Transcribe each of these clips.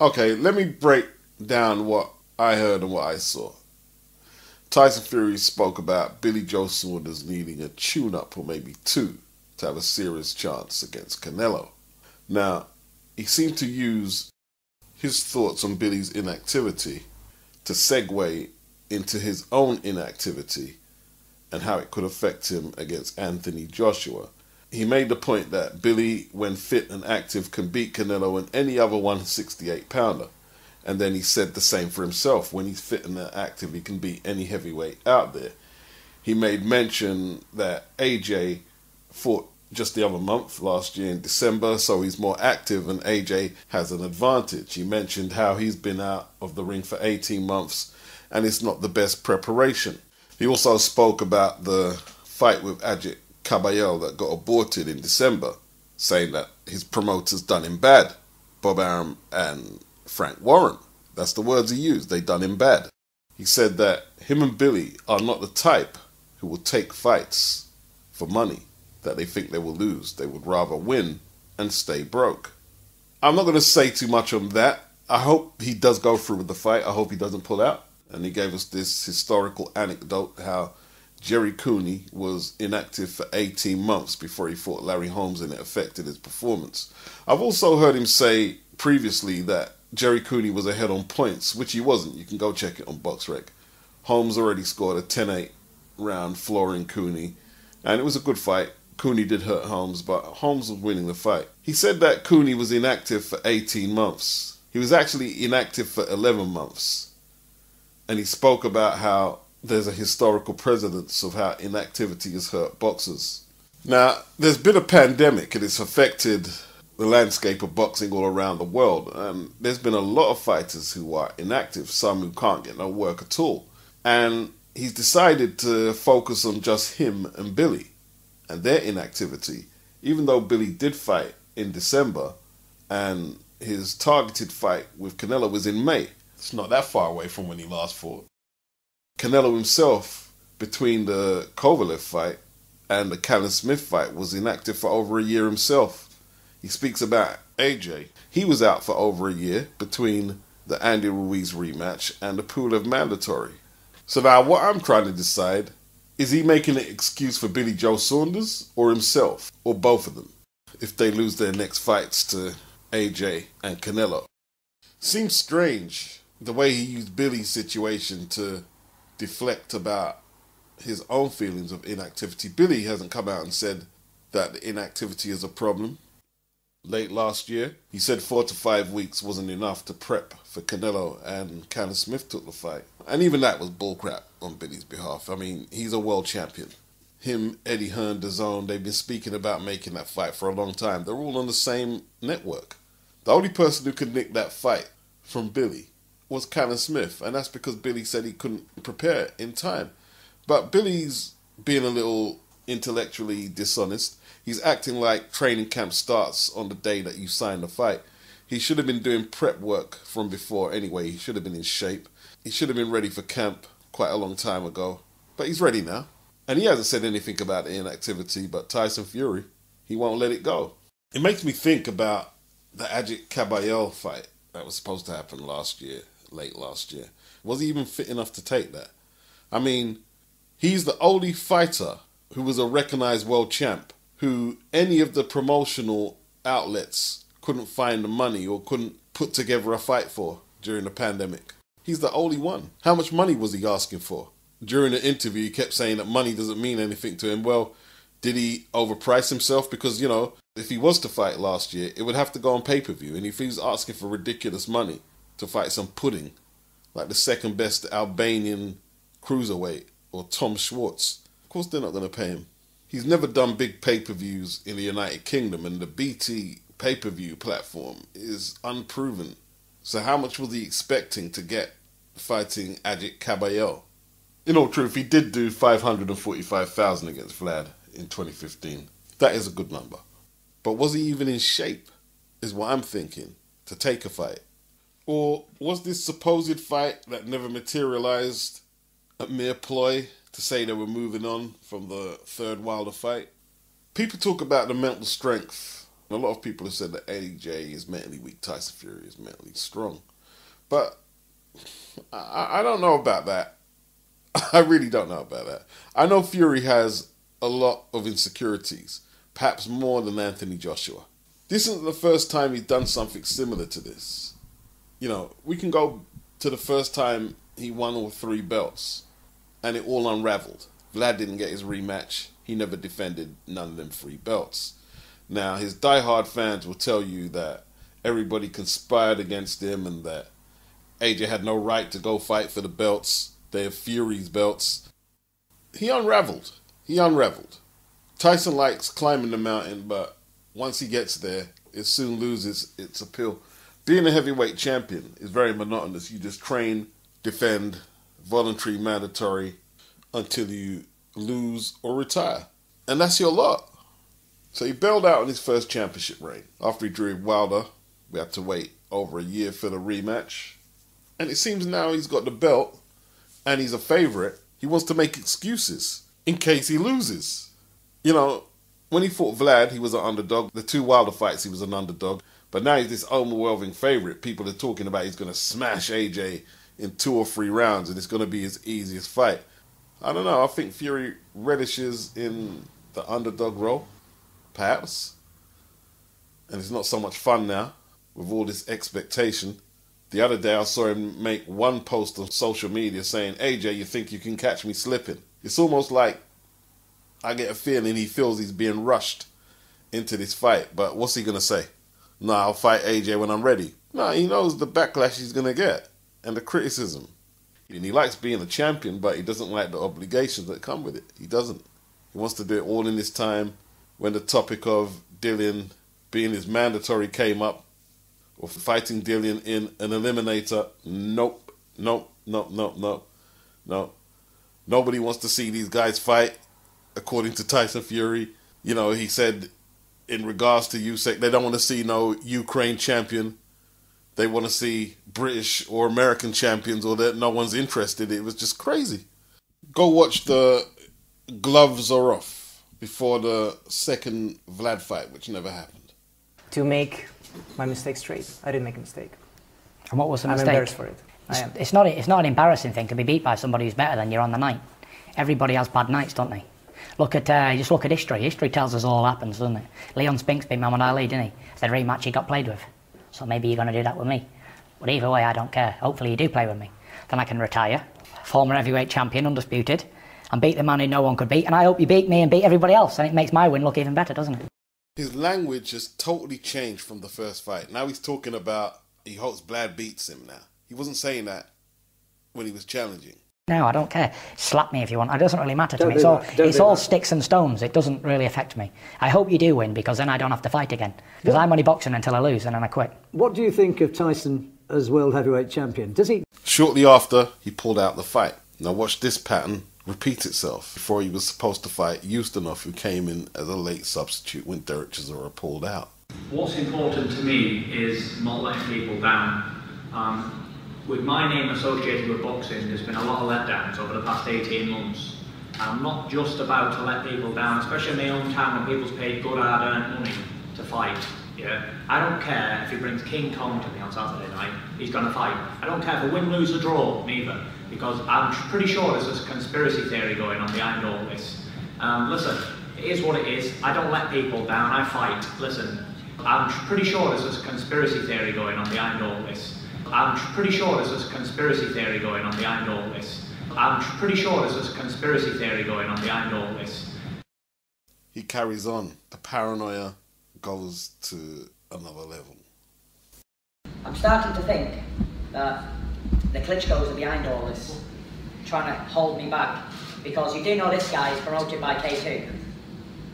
Okay, let me break down what I heard and what I saw. Tyson Fury spoke about Billy Joe Saunders needing a tune-up or maybe two to have a serious chance against Canelo. Now, he seemed to use his thoughts on Billy's inactivity to segue into his own inactivity and how it could affect him against Anthony Joshua. He made the point that Billy, when fit and active, can beat Canelo and any other 168-pounder. And then he said the same for himself. When he's fit and active, he can beat any heavyweight out there. He made mention that AJ fought just the other month, last year in December, so he's more active and AJ has an advantage. He mentioned how he's been out of the ring for 18 months and it's not the best preparation. He also spoke about the fight with Ajit Caballel that got aborted in December, saying that his promoters done him bad, Bbar and Frank Warren. That's the words he used, they done him bad. He said that him and Billy are not the type who will take fights for money that they think they will lose. They would rather win and stay broke. I'm not going to say too much on that. I hope he does go through with the fight. I hope he doesn't pull out. And he gave us this historical anecdote how Jerry Cooney was inactive for 18 months before he fought Larry Holmes and it affected his performance. I've also heard him say previously that Jerry Cooney was ahead on points, which he wasn't. You can go check it on BoxRec. Holmes already scored a 10-8 round flooring Cooney, and it was a good fight. Cooney did hurt Holmes, but Holmes was winning the fight. He said that Cooney was inactive for 18 months. He was actually inactive for 11 months. And he spoke about how there's a historical precedence of how inactivity has hurt boxers. Now, there's been a pandemic and it's affected the landscape of boxing all around the world. And there's been a lot of fighters who are inactive, some who can't get no work at all. And he's decided to focus on just him and Billy and their inactivity, even though Billy did fight in December and his targeted fight with Canelo was in May. It's not that far away from when he last fought. Canelo himself, between the Kovalev fight and the Callum Smith fight, was inactive for over a year himself. He speaks about AJ. He was out for over a year between the Andy Ruiz rematch and the Pulev mandatory. So now what I'm trying to decide, is he making an excuse for Billy Joe Saunders or himself, or both of them, if they lose their next fights to AJ and Canelo? Seems strange the way he used Billy's situation to deflect about his own feelings of inactivity. Billy hasn't come out and said that the inactivity is a problem. Late last year, he said 4 to 5 weeks wasn't enough to prep for Canelo, and Callum Smith took the fight. And even that was bullcrap on Billy's behalf. I mean, he's a world champion. Him, Eddie Hearn, DAZN, they've been speaking about making that fight for a long time. They're all on the same network. The only person who could nick that fight from Billy was Callum Smith, and that's because Billy said he couldn't prepare in time. But Billy's being a little intellectually dishonest. He's acting like training camp starts on the day that you sign the fight. He should have been doing prep work from before anyway. He should have been in shape. He should have been ready for camp quite a long time ago. But he's ready now. And he hasn't said anything about the inactivity, but Tyson Fury, he won't let it go. It makes me think about the Ajit Caballel fight that was supposed to happen last year, late last year. Was he even fit enough to take that? I mean, he's the only fighter who was a recognized world champ who any of the promotional outlets couldn't find the money or couldn't put together a fight for during the pandemic. He's the only one. How much money was he asking for? During the interview, he kept saying that money doesn't mean anything to him. Well, did he overprice himself? Because, you know, if he was to fight last year, it would have to go on pay-per-view. And if he was asking for ridiculous money to fight some pudding, like the second best Albanian cruiserweight or Tom Schwartz, of course they're not going to pay him. He's never done big pay-per-views in the United Kingdom, and the BT pay-per-view platform is unproven. So how much was he expecting to get fighting Ajit Caballel? In all truth, he did do 545,000 against Vlad in 2015. That is a good number. But was he even in shape, is what I'm thinking, to take a fight? Or was this supposed fight that never materialized a mere ploy to say they were moving on from the third Wilder fight? People talk about the mental strength A lot of people have said that AJ is mentally weak, Tyson Fury is mentally strong. But I don't know about that. I really don't know about that. I know Fury has a lot of insecurities, perhaps more than Anthony Joshua. This isn't the first time he's done something similar to this. You know, we can go to the first time he won all 3 belts, and it all unraveled. Vlad didn't get his rematch. He never defended none of them 3 belts. Now, his diehard fans will tell you that everybody conspired against him and that AJ had no right to go fight for the belts. They're Fury's belts. He unraveled. Tyson likes climbing the mountain, but once he gets there, it soon loses its appeal. Being a heavyweight champion is very monotonous. You just train, defend, voluntary, mandatory, until you lose or retire. And that's your lot. So he bailed out on his first championship reign. After he drew Wilder, we had to wait over a year for the rematch. And it seems now he's got the belt and he's a favourite. He wants to make excuses in case he loses. You know, when he fought Vlad, he was an underdog. The 2 Wilder fights, he was an underdog. But now he's this overwhelming favourite. People are talking about he's going to smash AJ in 2 or 3 rounds and it's going to be his easiest fight. I don't know. I think Fury relishes in the underdog role, perhaps. And it's not so much fun now with all this expectation. The other day I saw him make one post on social media saying, AJ, you think you can catch me slipping? It's almost like I get a feeling he feels he's being rushed into this fight. But what's he going to say? No, I'll fight AJ when I'm ready. No, he knows the backlash he's going to get and the criticism. And he likes being a champion, but he doesn't like the obligations that come with it. He doesn't. He wants to do it all in his time. When the topic of Dillian being his mandatory came up, or fighting Dillian in an eliminator, nope. Nobody wants to see these guys fight, according to Tyson Fury. You know, he said in regards to Usyk, they don't want to see no Ukraine champion. They want to see British or American champions, or that no one's interested. It was just crazy. Go watch the Gloves Are Off before the second Vlad fight, which never happened. To make my mistake straight. I didn't make a mistake. And what was the mistake? I'm embarrassed for it. I am. It's not an embarrassing thing to be beat by somebody who's better than you on the night. Everybody has bad nights, don't they? Just look at history. History tells us all happens, doesn't it? Leon Spinks beat Muhammad Ali, didn't he? It's the rematch he got played with. So maybe you're going to do that with me. But either way, I don't care. Hopefully you do play with me. Then I can retire, former heavyweight champion, undisputed, and beat the man who no one could beat. And I hope you beat me and beat everybody else. And it makes my win look even better, doesn't it? His language has totally changed from the first fight. Now he's talking about he hopes Vlad beats him now. He wasn't saying that when he was challenging. No, I don't care. Slap me if you want. It doesn't really matter to me. It's all sticks and stones. It doesn't really affect me. I hope you do win, because then I don't have to fight again. Because I'm only boxing until I lose and then I quit. What do you think of Tyson as world heavyweight champion? Does he... Shortly after, he pulled out the fight. Now watch this pattern repeat itself. Before he was supposed to fight Ustinov, who came in as a late substitute when Derek Chisora pulled out. What's important to me is not letting people down. With my name associated with boxing, there's been a lot of letdowns over the past 18 months. I'm not just about to let people down, especially in my own town when people's paid good hard-earned money to fight. Yeah? I don't care if he brings King Kong to me on Saturday night, he's going to fight. I don't care if a win, lose or draw, neither. Because I'm pretty sure there's a conspiracy theory going on behind all this. Listen, it is what it is. I don't let people down, I fight. Listen, I'm pretty sure there's a conspiracy theory going on behind all this. I'm pretty sure there's a conspiracy theory going on behind all this. I'm pretty sure there's a conspiracy theory going on behind all this. He carries on. The paranoia goes to another level. I'm starting to think that the Klitschko's are behind all this, trying to hold me back. Because you do know this guy is promoted by K2.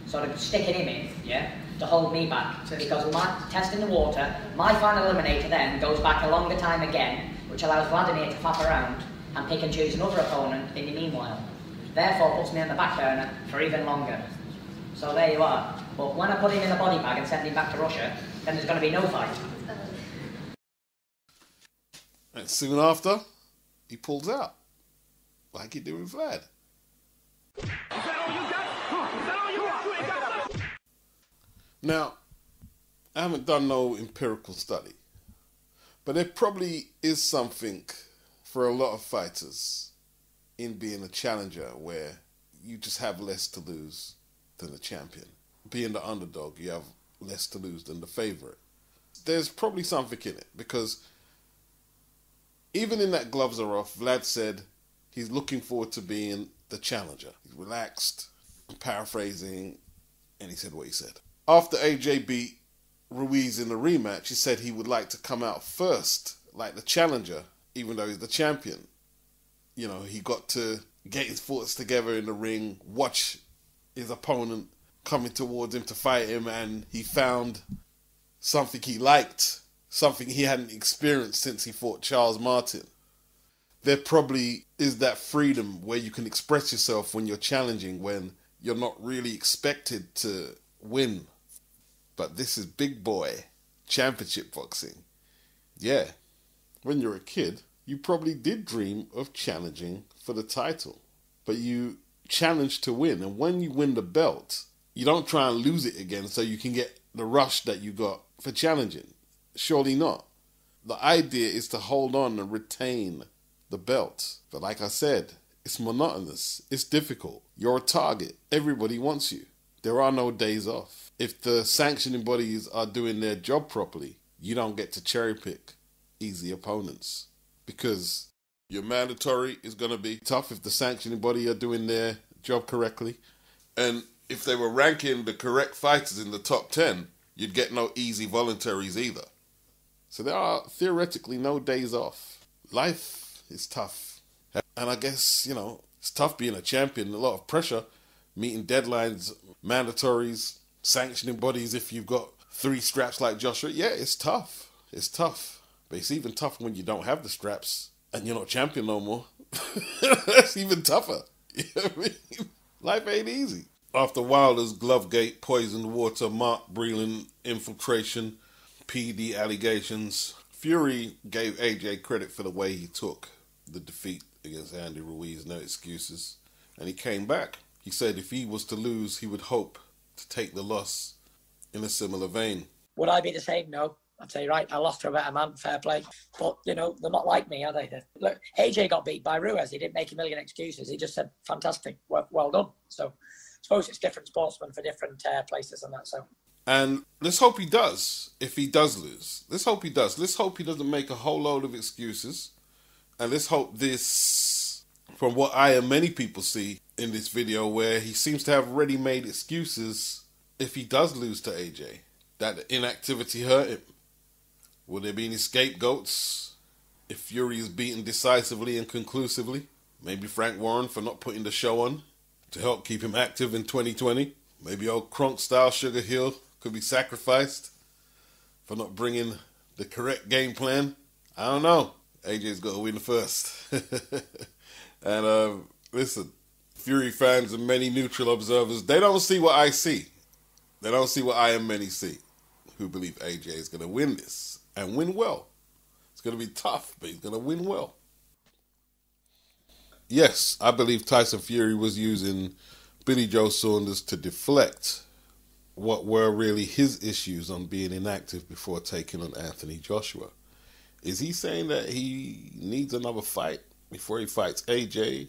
So they're sticking him in, yeah, to hold me back. Because with my testing the water, my final eliminator then goes back a longer time again, which allows Vladimir to faff around and pick and choose another opponent in the meanwhile. Therefore puts me on the back burner for even longer. So there you are. But when I put him in a body bag and send him back to Russia, then there's going to be no fight. And soon after, he pulls out. Like he did with Vlad. Now, I haven't done no empirical study. But there probably is something for a lot of fighters in being a challenger where you just have less to lose than the champion. Being the underdog, you have less to lose than the favorite. There's probably something in it because even in that gloves are off, Vlad said he's looking forward to being the challenger. He's relaxed, I'm paraphrasing, and he said what he said. After AJ beat Ruiz in the rematch, he said he would like to come out first, like the challenger, even though he's the champion. You know, he got to get his thoughts together in the ring, watch his opponent coming towards him to fight him, and he found something he liked, something he hadn't experienced since he fought Charles Martin. There probably is that freedom where you can express yourself when you're challenging, when you're not really expected to win. But this is big boy championship boxing. Yeah, when you're a kid, you probably did dream of challenging for the title. But you challenge to win. And when you win the belt, you don't try and lose it again so you can get the rush that you got for challenging. Surely not. The idea is to hold on and retain the belt. But like I said, it's monotonous. It's difficult. You're a target. Everybody wants you. There are no days off. If the sanctioning bodies are doing their job properly, you don't get to cherry pick easy opponents. Because your mandatory is going to be tough if the sanctioning body are doing their job correctly. And if they were ranking the correct fighters in the top 10, you'd get no easy voluntaries either. So there are theoretically no days off. Life is tough. And I guess, you know, it's tough being a champion. A lot of pressure, meeting deadlines, mandatories, sanctioning bodies if you've got 3 straps like Joshua. Yeah, it's tough. It's tough. But it's even tougher when you don't have the straps and you're not champion no more. That's even tougher. You know what I mean? Life ain't easy. After Wilder's Glovegate, poisoned water, Mark Breland infiltration, PD allegations, Fury gave AJ credit for the way he took the defeat against Andy Ruiz, no excuses. And he came back. He said if he was to lose, he would hope to take the loss in a similar vein. Would I be the same? No. I'd say, right, I lost to a better man, fair play. But, you know, they're not like me, are they? Look, AJ got beat by Ruiz. He didn't make a million excuses. He just said, fantastic, well done. So I suppose it's different sportsmen for different places and that. So. And let's hope he does, if he does lose. Let's hope he does. Let's hope he doesn't make a whole load of excuses. And let's hope this, from what I and many people see in this video, where he seems to have ready-made excuses if he does lose to AJ, that the inactivity hurt him. Will there be any scapegoats if Fury is beaten decisively and conclusively? Maybe Frank Warren for not putting the show on to help keep him active in 2020. Maybe old Kronk-style Sugar Hill could be sacrificed for not bringing the correct game plan. I don't know. AJ's got to win first. And listen, Fury fans and many neutral observers, they don't see what I see. They don't see what I and many see, who believe AJ is going to win this. And win well. It's going to be tough, but he's going to win well. Yes, I believe Tyson Fury was using Billy Joe Saunders to deflect what were really his issues on being inactive before taking on Anthony Joshua. Is he saying that he needs another fight before he fights AJ,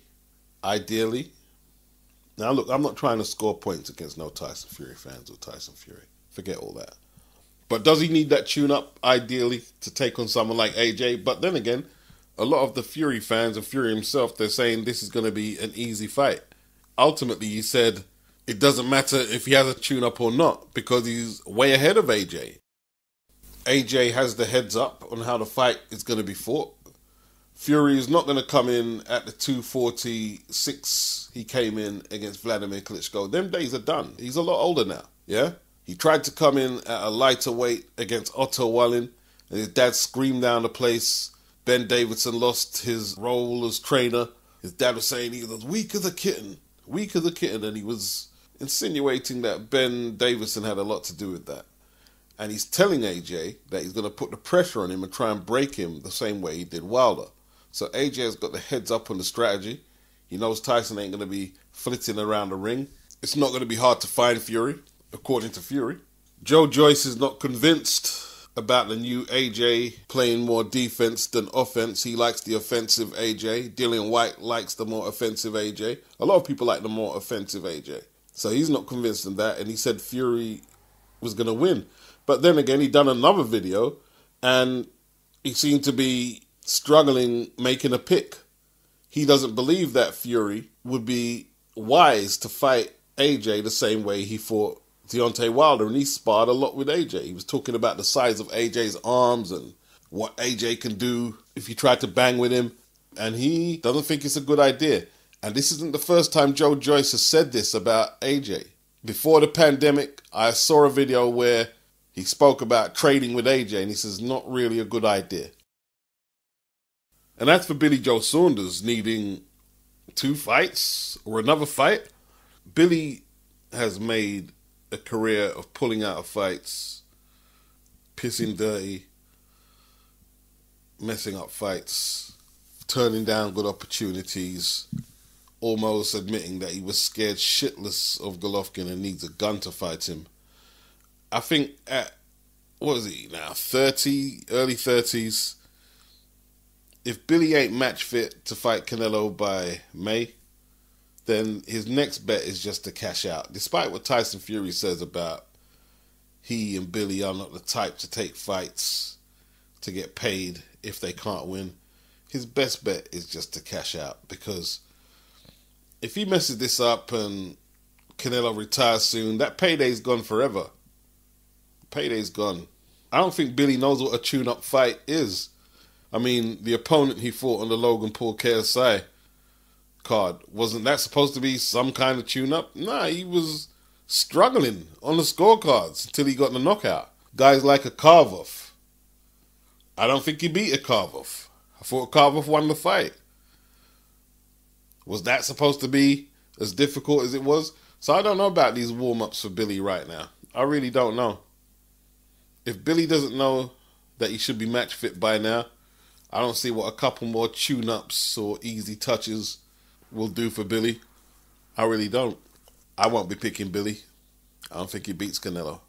ideally? Now, look, I'm not trying to score points against no Tyson Fury fans or Tyson Fury. Forget all that. But does he need that tune-up, ideally, to take on someone like AJ? But then again, a lot of the Fury fans and Fury himself, they're saying this is going to be an easy fight. Ultimately, he said it doesn't matter if he has a tune-up or not because he's way ahead of AJ. AJ has the heads up on how the fight is going to be fought. Fury is not going to come in at the 246 he came in against Vladimir Klitschko. Them days are done. He's a lot older now, yeah? He tried to come in at a lighter weight against Otto Wallin, and his dad screamed down the place. Ben Davison lost his role as trainer. His dad was saying he was weak as a kitten, and he was insinuating that Ben Davison had a lot to do with that. And he's telling AJ that he's going to put the pressure on him and try and break him the same way he did Wilder. So AJ has got the heads up on the strategy. He knows Tyson ain't going to be flitting around the ring. It's not going to be hard to find Fury, according to Fury. Joe Joyce is not convinced about the new AJ playing more defense than offense. He likes the offensive AJ. Dillian White likes the more offensive AJ. A lot of people like the more offensive AJ. So he's not convinced in that, and he said Fury was going to win. But then again, he done another video, and he seemed to be struggling making a pick. He doesn't believe that Fury would be wise to fight AJ the same way he fought Deontay Wilder, and he sparred a lot with AJ. He was talking about the size of AJ's arms and what AJ can do if you try to bang with him, and he doesn't think it's a good idea. And this isn't the first time Joe Joyce has said this about AJ. Before the pandemic, I saw a video where he spoke about trading with AJ, and he says, not really a good idea. And as for Billy Joe Saunders needing 2 fights or another fight, Billy has made a career of pulling out of fights, pissing dirty, messing up fights, turning down good opportunities, almost admitting that he was scared shitless of Golovkin and needs a gun to fight him. I think at, what is he now, 30, early 30s, if Billy ain't match fit to fight Canelo by May, then his next bet is just to cash out. Despite what Tyson Fury says about he and Billy are not the type to take fights to get paid if they can't win, his best bet is just to cash out. Because if he messes this up and Canelo retires soon, that payday's gone forever. Payday's gone. I don't think Billy knows what a tune-up fight is. I mean, the opponent he fought on the Logan Paul KSI card, wasn't that supposed to be some kind of tune-up? Nah, he was struggling on the scorecards until he got the knockout. Guys like a Karpov. I don't think he beat a Karpov. I thought Karpov won the fight. Was that supposed to be as difficult as it was? So I don't know about these warm-ups for Billy right now. I really don't know. If Billy doesn't know that he should be match fit by now, I don't see what a couple more tune-ups or easy touches will do for Billy. I really don't. I won't be picking Billy. I don't think he beats Canelo.